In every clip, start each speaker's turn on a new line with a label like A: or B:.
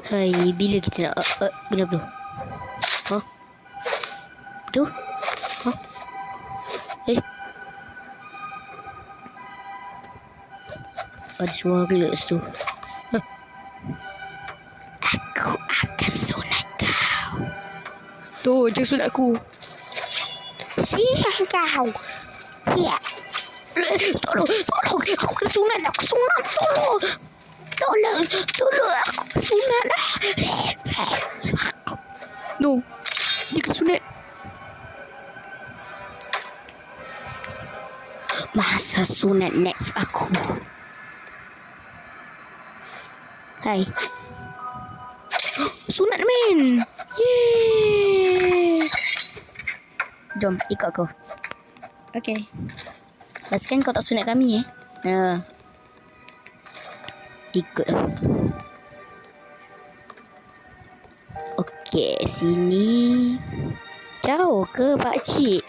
A: Hai, bila kita nak benar-benar? Hah? Tu? Hah? Ada suara kat situ. Hah? Aku akan sunat kau. Tu, jangan sunat aku. Sini kau. Ya. Tolong. Aku kena sunat. Tolong. Aku kena sunat. No. Dia kena sunat. Masa sunat next aku. Hai. Sunat men. Yeay. Jom ikut aku. Okay. Pastikan kau tak sunat kami ikutlah. Okay, sini. Jauh ke pakcik?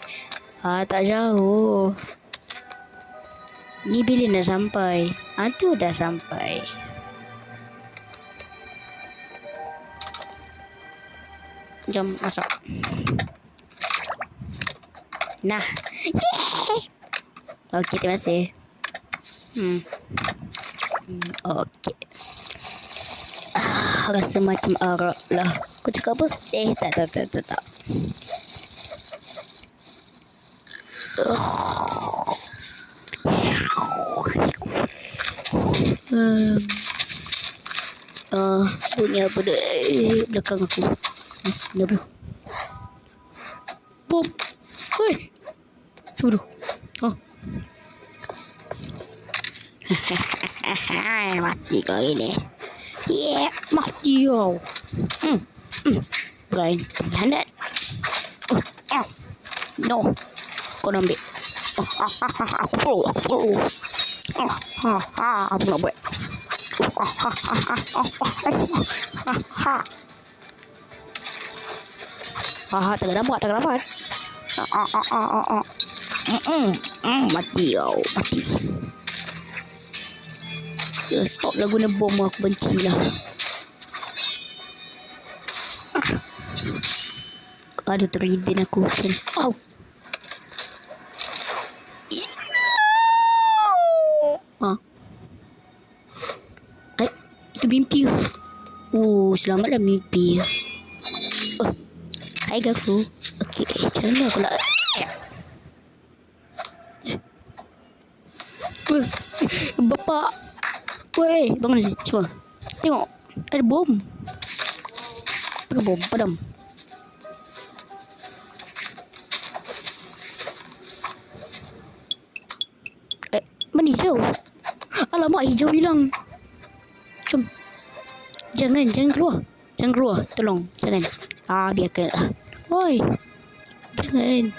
A: Tak jauh. Ni bila dah sampai? Tu dah sampai. Jom masuk. Nah. Yeay. Okey, terima kasih. Okey. Rasa macam arak lah. Kau cakap apa? Tak. Bunyi apa dah belakang aku? Kenapa? Bom. Hei. Suruh. Mati kau ini. Mati kau. Brian, pengkhianat. No. Kau nak ambil. Aku perlu. Apa nak buat? Tak dapat. Mati kau. Mati. Stop lah guna bom. Aku benci lah. Aduh, terhidin aku. Itu mimpi ke? Selamatlah mimpi. Hai Gafu. Okey, macam mana aku nak Bapak. Weh, bangun sini semua. Tengok, ada bom. Ada bom, padam. Mana hijau? Alamak, hijau hilang. Jom. Jangan keluar. Tolong, jangan. Biarkanlah. Oi. Jangan.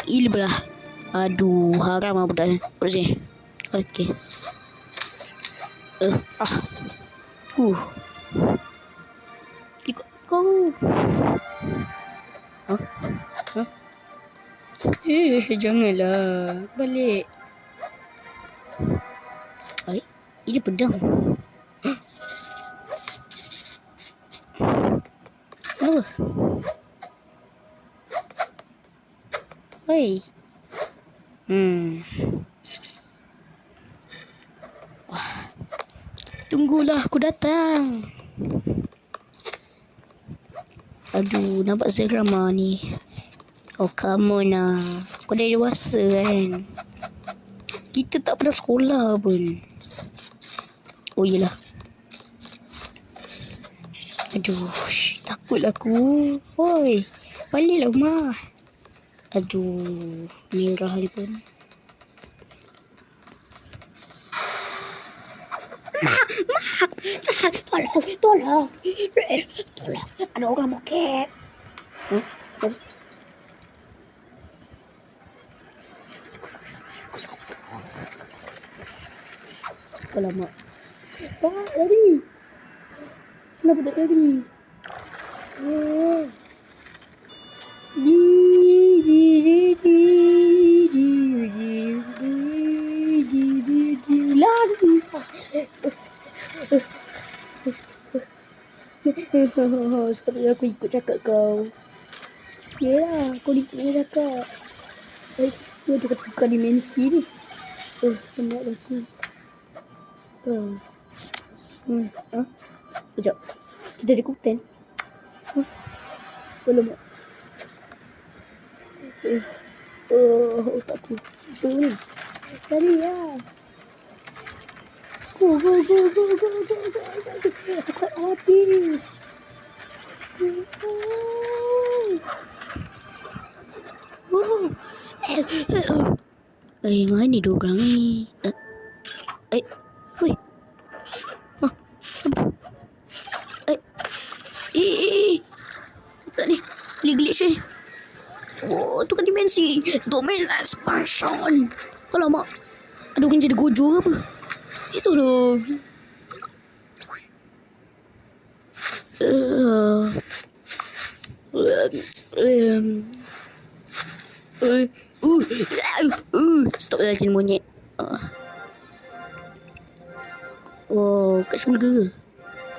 A: Belah. Aduh, haram budak sini. Okey. Ikut kau. Janganlah. Balik. Ini pedang. Kenapa? Hei. Tunggulah, aku datang. Aduh, nampak seram ni. Come on lah. Kau dah dewasa kan? Kita tak pernah sekolah pun. Yelah. Aduh, takutlah aku. Oi, baliklah rumah. Aduh, merah ni pun. Mak, tolong. Ada orang moket. Siapa? Alamak. Pak, lari. Kenapa tak lari? Lari. Sepatutnya aku ikut cakap kau. Yelah, kau ikut cakap. Baik, dia tukar dimensi ni. Penat aku. Sekejap. Kita ada konten. Alamak. Otakku. Apa ni? Lari lah. Go. Aku tak mati. Mana dia orang ni? Weh. Apa ni? Glitch ni. Tukar dimensi. Domain expansion. Alamak. Ada orang jadi Gojo ke apa? Itu dong. Stop lah jenis monyet. Kat syurga ke?